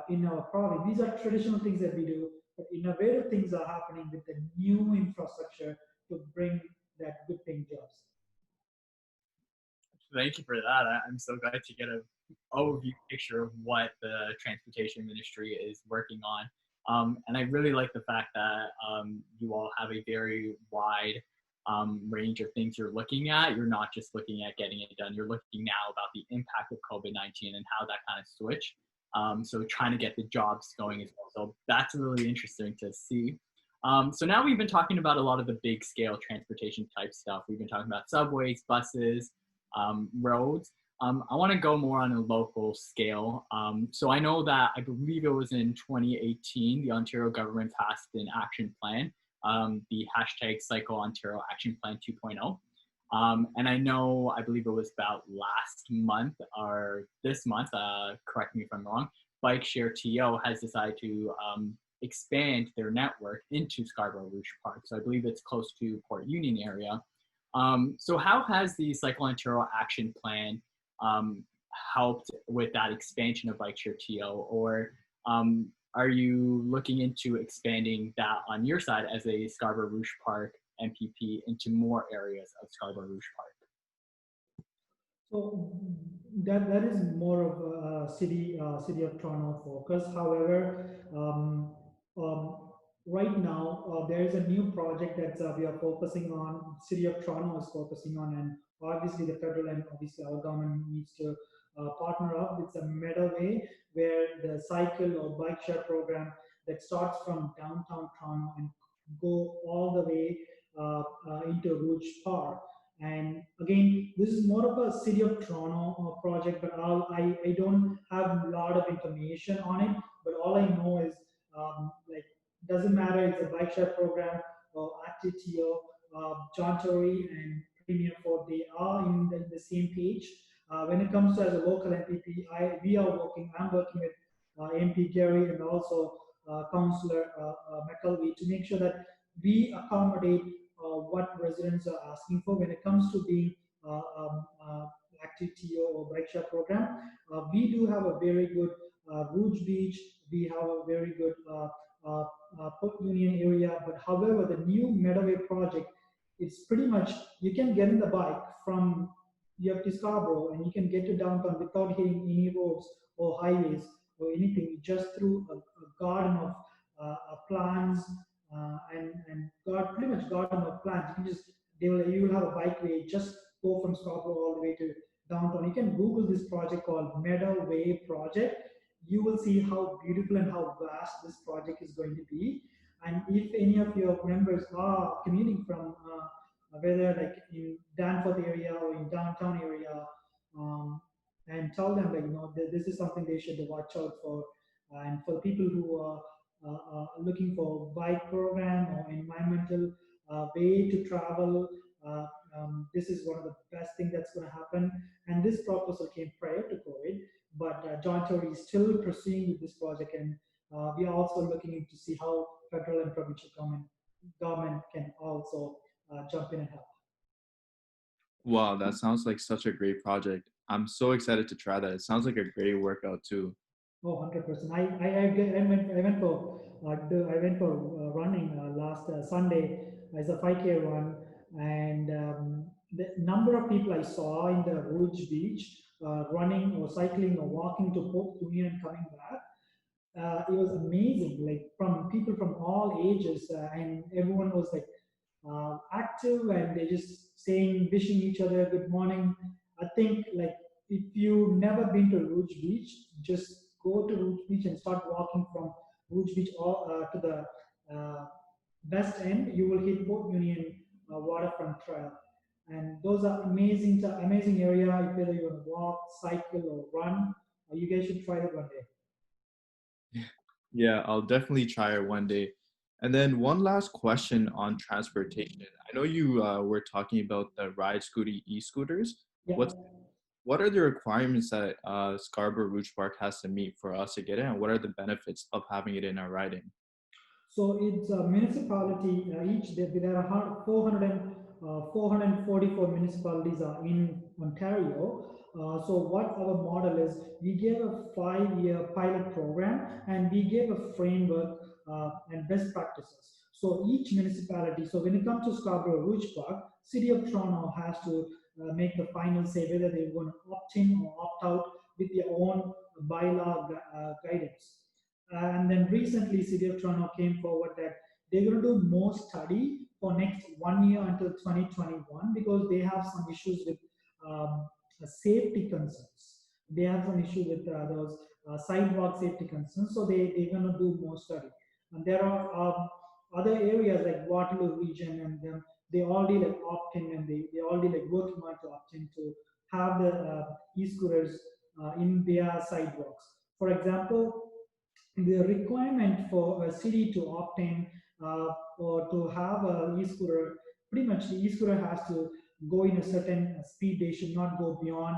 in our province. These are traditional things that we do, but innovative things are happening with the new infrastructure to bring that good paying jobs. Thank you for that. I'm so glad to get an overview picture of what the transportation ministry is working on. And I really like the fact that you all have a very wide range of things you're looking at. You're not just looking at getting it done. You're looking now about the impact of COVID-19 and how that kind of switched. So trying to get the jobs going as well. So that's really interesting to see. So now we've been talking about a lot of the big scale transportation type stuff. We've been talking about subways, buses, roads. I want to go more on a local scale. So I know that I believe it was in 2018, the Ontario government passed an action plan, the hashtag Cycle Ontario Action Plan 2.0. And I know, I believe it was about last month or this month, correct me if I'm wrong, Bike Share TO has decided to expand their network into Scarborough-Rouge Park. So I believe it's close to Port Union area. So how has the Cycle Ontario Action Plan helped with that expansion of Bike Share TO? Or are you looking into expanding that on your side as a Scarborough-Rouge Park MPP into more areas of Scarborough-Rouge Park? So that is more of a city of Toronto focus. However, right now there is a new project that we are focusing on. City of Toronto is focusing on, and obviously the federal and obviously our government needs to partner up. It's a Meadoway where the cycle or bike share program that starts from downtown Toronto and go all the way into Rouge Park. And again, this is more of a City of Toronto project, but I don't have a lot of information on it. But all I know is like doesn't matter it's a bike share program or Actitio, John Tory and Premium Ford, they are in the same page. When it comes to as a local MPP, I'm working with MP Gary and also Councillor McKelvey to make sure that we accommodate what residents are asking for when it comes to being active TO or bike share program. We do have a very good Rouge Beach. We have a very good Port Union area. But however, the new Meadoway project, it's pretty much you can get in the bike from you have to Scarborough and you can get to downtown without hitting any roads or highways or anything, just through a garden of plants and pretty much garden of plants. You can just you will have a bikeway. Just go from Scarborough all the way to downtown. You can Google this project called Meadoway Project. You will see how beautiful and how vast this project is going to be. And if any of your members are commuting from whether like in Danforth area or in downtown area, and tell them like this is something they should watch out for. And for people who are looking for bike program or environmental way to travel, this is one of the best thing that's going to happen. And this proposal came prior to COVID, but John Tory is still proceeding with this project, and we are also looking into see how federal and provincial government can also jump in and help. Wow, that sounds like such a great project. I'm so excited to try that. It sounds like a great workout too. Oh, 100%. I went for running last Sunday as a 5K run, and the number of people I saw in the Rouge Beach running or cycling or walking to Port Union and coming back, it was amazing. Like from people from all ages, and everyone was like active, and they just saying, wishing each other good morning. I think like if you've never been to Rouge Beach, just go to Rouge Beach and start walking from Rouge Beach to the west end. You will hit Port Union waterfront trail, and those are amazing area. If whether you want to walk, cycle, or run, you guys should try it one day. Yeah, I'll definitely try it one day. And then one last question on transportation. I know you were talking about the Ride Scooty e-scooters. Yeah. What are the requirements that Scarborough-Rouge Park has to meet for us to get it, and what are the benefits of having it in our riding? So it's a municipality, there are 444 municipalities are in Ontario. So what our model is, we gave a 5-year pilot program and we gave a framework and best practices. So each municipality, so when it comes to Scarborough-Rouge Park, City of Toronto has to make the final say whether they want to opt in or opt out with their own bylaw guidance. And then recently, City of Toronto came forward that they're going to do more study for next 1 year until 2021 because they have some issues with safety concerns. They have some issue with those sidewalk safety concerns, so they're going to do more study. And there are other areas like Waterloo region, and they already like opt-in, and they already like working on to opt-in to have the e-scooters in their sidewalks. For example, the requirement for a city to opt in or to have a e-scooter, pretty much the e-scooter has to go in a certain speed. They should not go beyond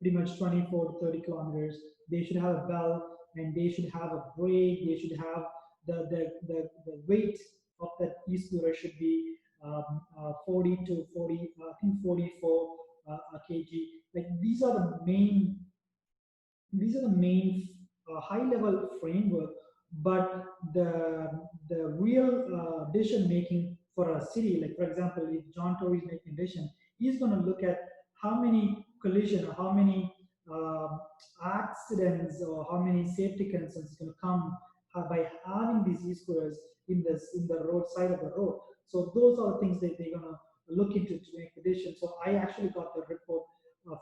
pretty much 24 to 30 kilometers. They should have a bell and they should have a brake. They should have the weight of that e-scooter should be 40 to 40, I think 44 kg. Like these are the main high level framework, but the real decision making for a city, like for example, if John Tory is making a decision, he's going to look at how many collision or how many um accidents or how many safety concerns is going to come by having these e-scooters in the road side of the road. So those are the things that they're going to look into to make the decision. So I actually got the report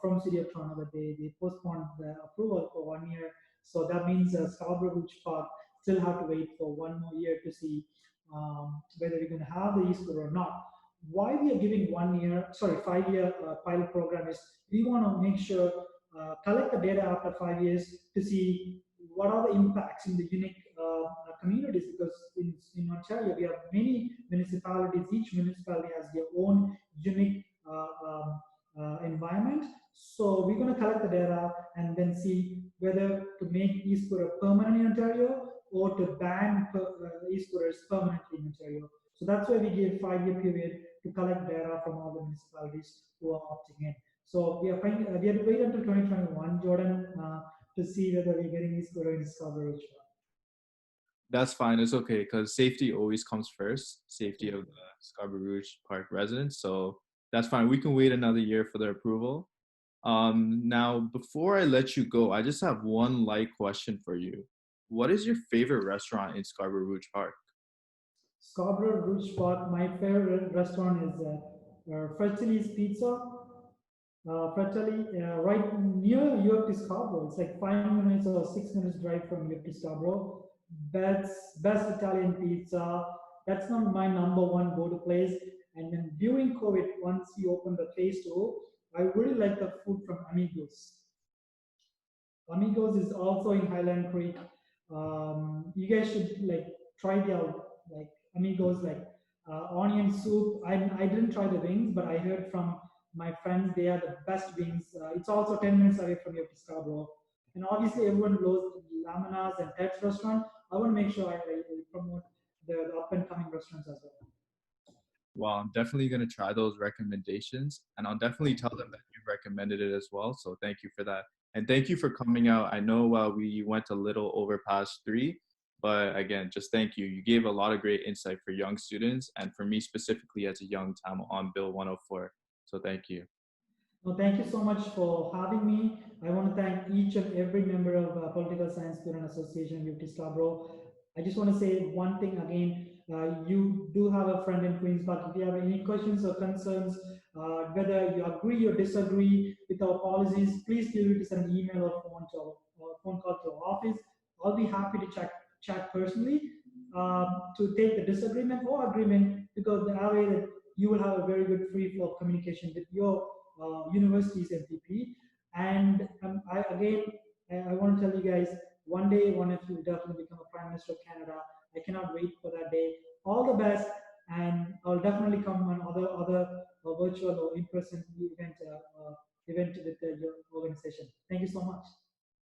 from City of Toronto that they postponed the approval for 1 year. So that means Scarborough-Rouge Park still have to wait for 1 more year to see whether we're going to have the e-scooter or not. Why we are giving 1 year, sorry, 5 year pilot program is we want to make sure collect the data after 5 years to see what are the impacts in the unique communities, because in Ontario we have many municipalities. Each municipality has their own unique environment. So we're going to collect the data and then see whether to make e-scooter permanent in Ontario or to ban e-scooters permanently in Ontario. So that's why we give 5 year period to collect data from all the municipalities who are opting in. So we have to wait until 2021, Jordan, to see whether we're getting e-scooter in Scarborough. That's fine. It's okay because safety always comes first. Safety of the Scarborough-Rouge Park residents. So that's fine. We can wait another year for the approval. Now, before I let you go, I just have one light question for you. What is your favorite restaurant in Scarborough-Rouge Park? Scarborough-Rouge Park, my favorite restaurant is Fratelli's Pizza. Fratelli, right near UFT Scarborough. It's like 5 minutes or 6 minutes drive from UFT Scarborough. Best Italian pizza. That's not my number one go-to place. And then during COVID, once we opened the phase two, I really like the food from Amigos. Amigos is also in Highland Creek. You guys should like try their like Amigos like onion soup. I didn't try the wings, but I heard from my friends they are the best wings. It's also 10 minutes away from your Scarborough. And obviously everyone knows Lamanas and Ted's restaurant. I want to make sure I promote the up and coming restaurants as well. Well, I'm definitely going to try those recommendations and I'll definitely tell them that you recommended it as well. So thank you for that. And thank you for coming out. I know we went a little over past 3, but again, just thank you. You gave a lot of great insight for young students and for me specifically as a young Tamil on Bill 104. So thank you. Well, thank you so much for having me. I want to thank each and every member of Political Science Student Association UT Scarborough. I just want to say one thing again. You do have a friend in Queen's Park. If you have any questions or concerns, whether you agree or disagree with our policies, please feel free to send an email or phone call to our office. I'll be happy to chat personally to take the disagreement or agreement, because that way that you will have a very good free flow of communication with your university's MPP. And I want to tell you guys, one day, one of you will definitely become a Prime Minister of Canada. I cannot wait for that day. All the best, and I'll definitely come on other virtual or in-person event with your organization. Thank you so much.